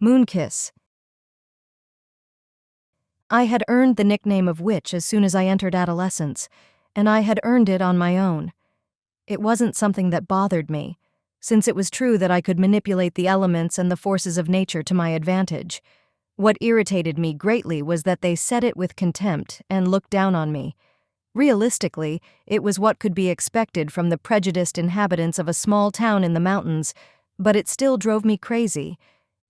Moonkiss. I had earned the nickname of witch as soon as I entered adolescence, and I had earned it on my own. It wasn't something that bothered me, since it was true that I could manipulate the elements and the forces of nature to my advantage. What irritated me greatly was that they said it with contempt and looked down on me. Realistically, it was what could be expected from the prejudiced inhabitants of a small town in the mountains, but it still drove me crazy.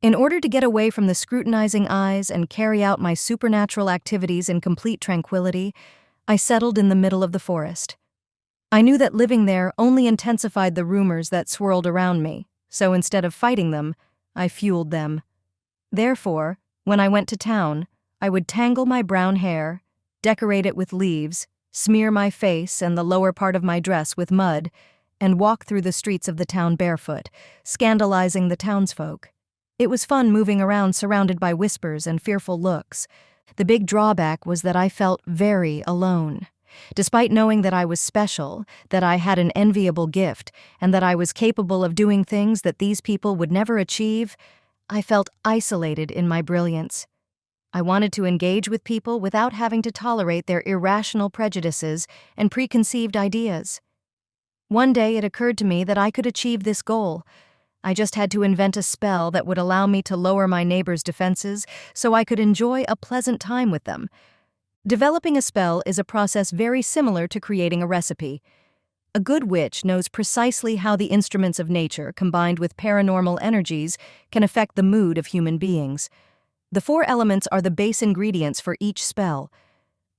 In order to get away from the scrutinizing eyes and carry out my supernatural activities in complete tranquility, I settled in the middle of the forest. I knew that living there only intensified the rumors that swirled around me, so instead of fighting them, I fueled them. Therefore, when I went to town, I would tangle my brown hair, decorate it with leaves, smear my face and the lower part of my dress with mud, and walk through the streets of the town barefoot, scandalizing the townsfolk. It was fun moving around surrounded by whispers and fearful looks. The big drawback was that I felt very alone. Despite knowing that I was special, that I had an enviable gift, and that I was capable of doing things that these people would never achieve, I felt isolated in my brilliance. I wanted to engage with people without having to tolerate their irrational prejudices and preconceived ideas. One day it occurred to me that I could achieve this goal. I just had to invent a spell that would allow me to lower my neighbors' defenses so I could enjoy a pleasant time with them. Developing a spell is a process very similar to creating a recipe. A good witch knows precisely how the instruments of nature combined with paranormal energies can affect the mood of human beings. The 4 elements are the base ingredients for each spell.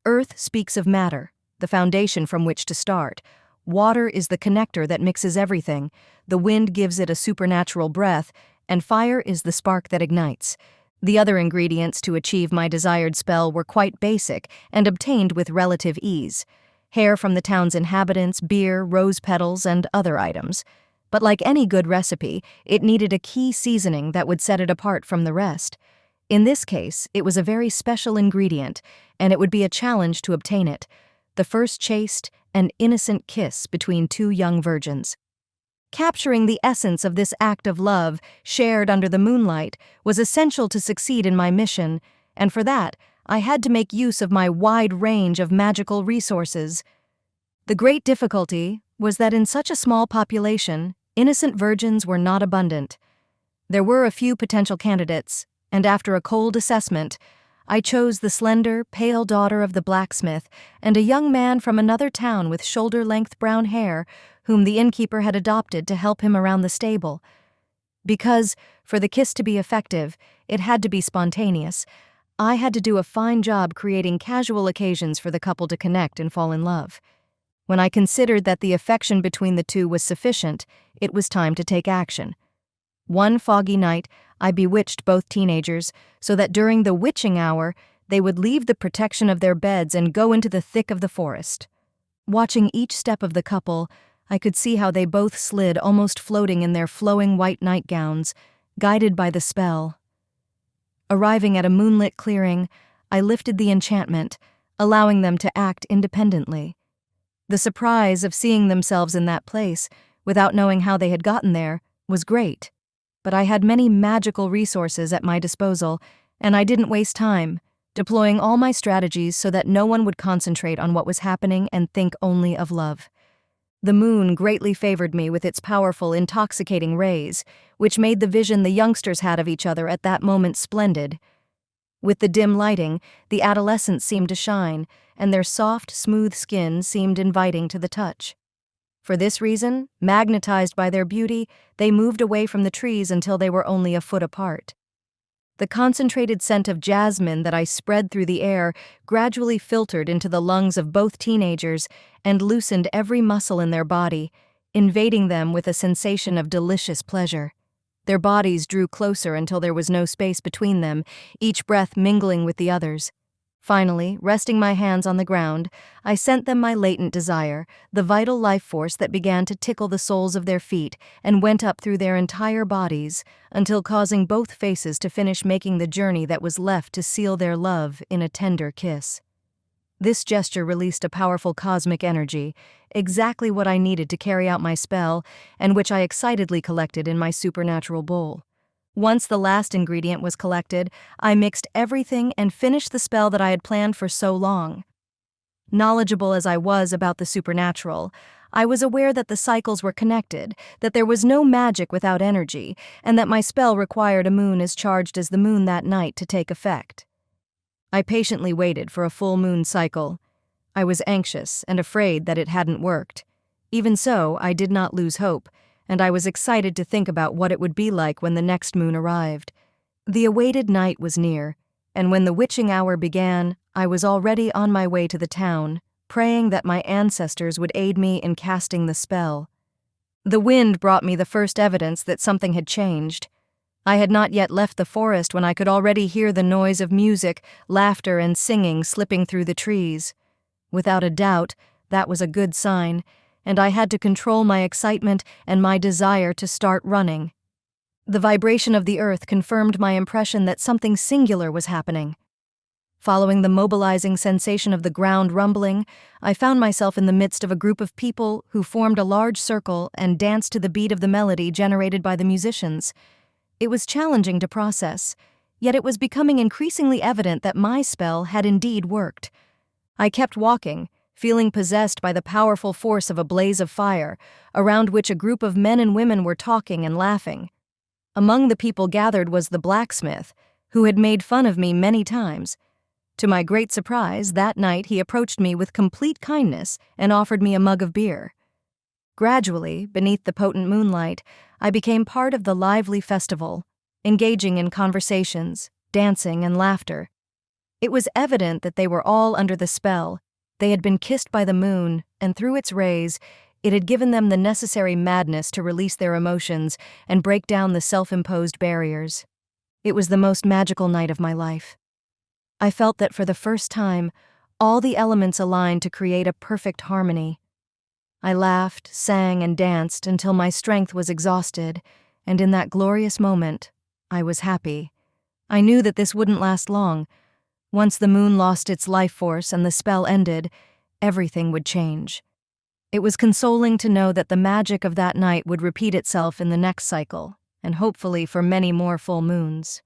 Earth speaks of matter, the foundation from which to start. Water is the connector that mixes everything, the wind gives it a supernatural breath, and fire is the spark that ignites. The other ingredients to achieve my desired spell were quite basic and obtained with relative ease. Hair from the town's inhabitants, beer, rose petals, and other items. But like any good recipe, it needed a key seasoning that would set it apart from the rest. In this case, it was a very special ingredient, and it would be a challenge to obtain it. The first chaste and innocent kiss between 2 young virgins. Capturing the essence of this act of love, shared under the moonlight, was essential to succeed in my mission, and for that, I had to make use of my wide range of magical resources. The great difficulty was that in such a small population, innocent virgins were not abundant. There were a few potential candidates, and after a cold assessment, I chose the slender, pale daughter of the blacksmith and a young man from another town with shoulder-length brown hair whom the innkeeper had adopted to help him around the stable. Because, for the kiss to be effective, it had to be spontaneous, I had to do a fine job creating casual occasions for the couple to connect and fall in love. When I considered that the affection between the 2 was sufficient, it was time to take action. One foggy night, I bewitched both teenagers so that during the witching hour, they would leave the protection of their beds and go into the thick of the forest. Watching each step of the couple, I could see how they both slid, almost floating in their flowing white nightgowns, guided by the spell. Arriving at a moonlit clearing, I lifted the enchantment, allowing them to act independently. The surprise of seeing themselves in that place, without knowing how they had gotten there, was great. But I had many magical resources at my disposal, and I didn't waste time, deploying all my strategies so that no one would concentrate on what was happening and think only of love. The moon greatly favored me with its powerful, intoxicating rays, which made the vision the youngsters had of each other at that moment splendid. With the dim lighting, the adolescents seemed to shine, and their soft, smooth skin seemed inviting to the touch. For this reason, magnetized by their beauty, they moved away from the trees until they were only a foot apart. The concentrated scent of jasmine that I spread through the air gradually filtered into the lungs of both teenagers and loosened every muscle in their body, invading them with a sensation of delicious pleasure. Their bodies drew closer until there was no space between them, each breath mingling with the others. Finally, resting my hands on the ground, I sent them my latent desire, the vital life force that began to tickle the soles of their feet and went up through their entire bodies until causing both faces to finish making the journey that was left to seal their love in a tender kiss. This gesture released a powerful cosmic energy, exactly what I needed to carry out my spell and which I excitedly collected in my supernatural bowl. Once the last ingredient was collected, I mixed everything and finished the spell that I had planned for so long. Knowledgeable as I was about the supernatural, I was aware that the cycles were connected, that there was no magic without energy, and that my spell required a moon as charged as the moon that night to take effect. I patiently waited for a full moon cycle. I was anxious and afraid that it hadn't worked. Even so, I did not lose hope, and I was excited to think about what it would be like when the next moon arrived. The awaited night was near, and when the witching hour began, I was already on my way to the town, praying that my ancestors would aid me in casting the spell. The wind brought me the first evidence that something had changed. I had not yet left the forest when I could already hear the noise of music, laughter, and singing slipping through the trees. Without a doubt, that was a good sign, and I had to control my excitement and my desire to start running. The vibration of the earth confirmed my impression that something singular was happening. Following the mobilizing sensation of the ground rumbling, I found myself in the midst of a group of people who formed a large circle and danced to the beat of the melody generated by the musicians. It was challenging to process, yet it was becoming increasingly evident that my spell had indeed worked. I kept walking, feeling possessed by the powerful force of a blaze of fire, around which a group of men and women were talking and laughing. Among the people gathered was the blacksmith, who had made fun of me many times. To my great surprise, that night he approached me with complete kindness and offered me a mug of beer. Gradually, beneath the potent moonlight, I became part of the lively festival, engaging in conversations, dancing, and laughter. It was evident that they were all under the spell. They had been kissed by the moon, and through its rays, it had given them the necessary madness to release their emotions and break down the self-imposed barriers. It was the most magical night of my life. I felt that for the first time, all the elements aligned to create a perfect harmony. I laughed, sang, and danced until my strength was exhausted, and in that glorious moment, I was happy. I knew that this wouldn't last long. Once the moon lost its life force and the spell ended, everything would change. It was consoling to know that the magic of that night would repeat itself in the next cycle, and hopefully for many more full moons.